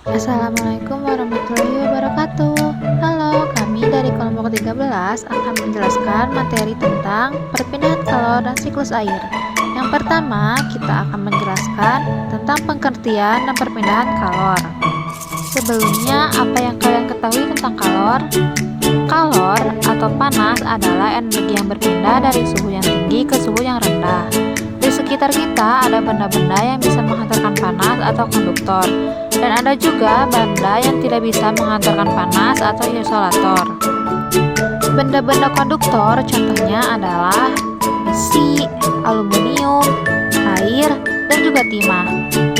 Assalamualaikum warahmatullahi wabarakatuh. Halo, kami dari kelompok 13 akan menjelaskan materi tentang perpindahan kalor dan siklus air. Yang pertama, kita akan menjelaskan tentang pengertian dan perpindahan kalor. Sebelumnya, apa yang kalian ketahui tentang kalor? Kalor atau panas adalah energi yang berpindah dari suhu yang tinggi ke suhu yang rendah. Di sekitar kita ada benda-benda yang bisa menghantarkan panas atau konduktor, dan ada juga benda yang tidak bisa menghantarkan panas atau isolator. Benda-benda konduktor contohnya adalah besi, aluminium, air, dan juga timah.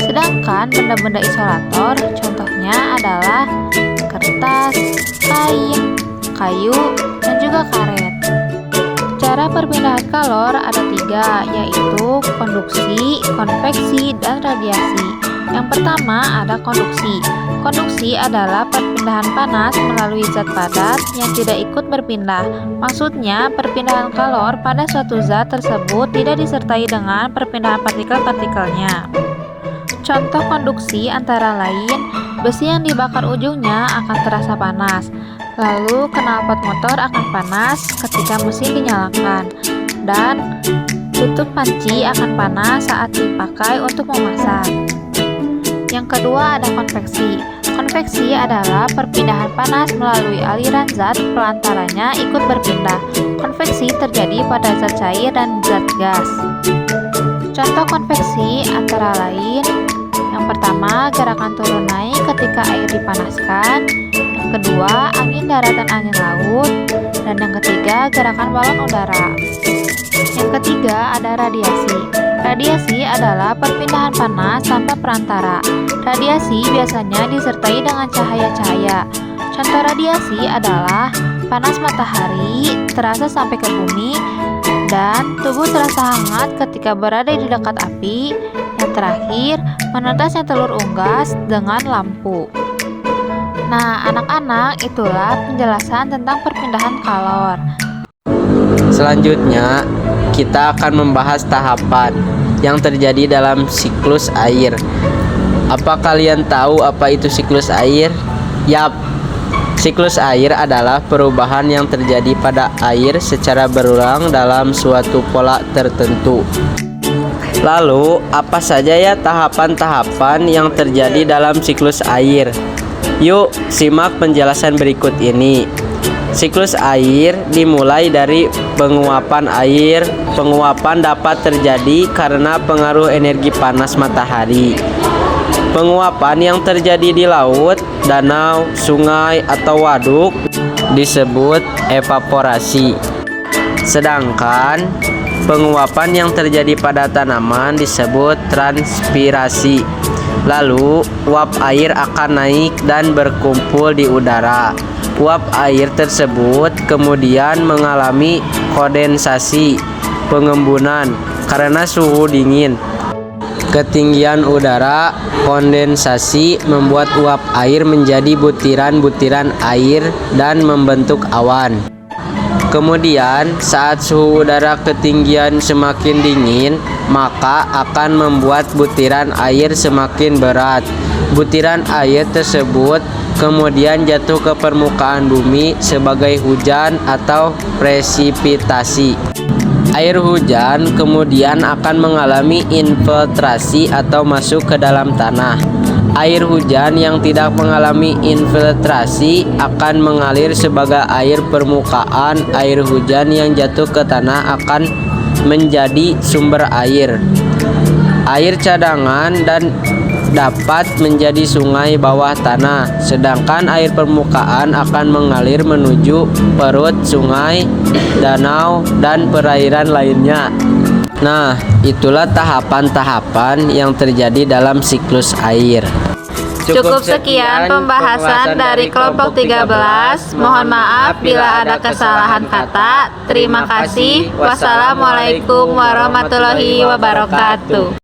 Sedangkan benda-benda isolator contohnya adalah kertas, kain, kayu, dan juga karet. Cara perpindahan kalor ada tiga, yaitu konduksi, konveksi, dan radiasi. Yang pertama ada konduksi. Konduksi adalah perpindahan panas melalui zat padat yang tidak ikut berpindah. Maksudnya, perpindahan kalor pada suatu zat tersebut tidak disertai dengan perpindahan partikel-partikelnya. Contoh konduksi antara lain, besi yang dibakar ujungnya akan terasa panas. Lalu knalpot motor akan panas ketika mesin dinyalakan, dan tutup panci akan panas saat dipakai untuk memasak. Yang kedua ada konveksi. Konveksi adalah perpindahan panas melalui aliran zat pelantaranya ikut berpindah. Konveksi terjadi pada zat cair dan zat gas. Contoh konveksi antara lain, yang pertama gerakan turun naik ketika air dipanaskan, yang kedua angin darat dan angin laut, dan yang ketiga gerakan balon udara. Yang ketiga ada radiasi. Radiasi adalah perpindahan panas tanpa perantara. Radiasi biasanya disertai dengan cahaya-cahaya. Contoh radiasi adalah panas matahari terasa sampai ke bumi, dan tubuh terasa hangat ketika berada di dekat api. Yang terakhir, menetasnya telur unggas dengan lampu. Nah, anak-anak, itulah penjelasan tentang perpindahan kalor. Selanjutnya, kita akan membahas tahapan yang terjadi dalam siklus air. Apa kalian tahu apa itu siklus air? Yap, siklus air adalah perubahan yang terjadi pada air secara berulang dalam suatu pola tertentu. Lalu, apa saja ya tahapan-tahapan yang terjadi dalam siklus air? Yuk, simak penjelasan berikut ini. Siklus air dimulai dari penguapan air. Penguapan dapat terjadi karena pengaruh energi panas matahari. Penguapan yang terjadi di laut, danau, sungai, atau waduk disebut evaporasi. Sedangkan penguapan yang terjadi pada tanaman disebut transpirasi. Lalu, uap air akan naik dan berkumpul di udara. Uap air tersebut kemudian mengalami kondensasi, pengembunan karena suhu dingin. Ketinggian udara, kondensasi membuat uap air menjadi butiran-butiran air dan membentuk awan. Kemudian, saat suhu udara ketinggian semakin dingin, maka akan membuat butiran air semakin berat. Butiran air tersebut kemudian jatuh ke permukaan bumi sebagai hujan atau presipitasi. Air hujan kemudian akan mengalami infiltrasi atau masuk ke dalam tanah. Air hujan yang tidak mengalami infiltrasi akan mengalir sebagai air permukaan. Air hujan yang jatuh ke tanah akan menjadi sumber air cadangan, dan dapat menjadi sungai bawah tanah. Sedangkan air permukaan akan mengalir menuju perut sungai, danau, dan perairan lainnya. Nah, itulah tahapan-tahapan yang terjadi dalam siklus air. Cukup sekian pembahasan dari kelompok 13. Mohon maaf bila ada kesalahan kata. Terima kasih. Wassalamualaikum warahmatullahi wabarakatuh.